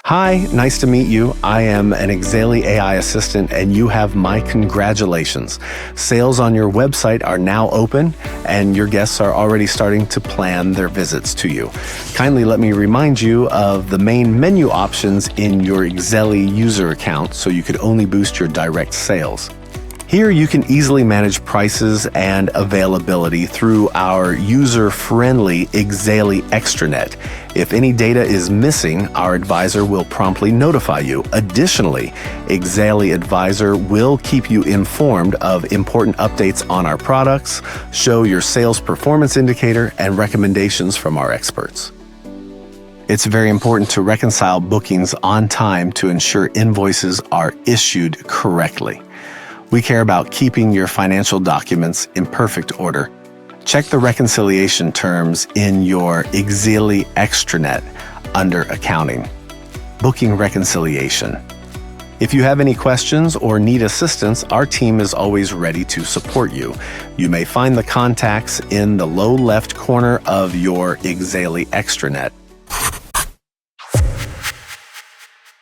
Hi, nice to meet you. I am an Exely AI assistant and you have my congratulations. Sales on your website are now open and your guests are already starting to plan their visits to you. Kindly let me remind you of the main menu options in your Exely user account so you could only boost your direct sales. Here you can easily manage prices and availability through our user-friendly Exely Extranet. If any data is missing, our advisor will promptly notify you. Additionally, Exely Advisor will keep you informed of important updates on our products, show your sales performance indicator, and recommendations from our experts. It's very important to reconcile bookings on time to ensure invoices are issued correctly. We care about keeping your financial documents in perfect order. Check the reconciliation terms in your Exely Extranet under Accounting. Booking reconciliation. If you have any questions or need assistance, our team is always ready to support you. You may find the contacts in the low left corner of your Exely Extranet.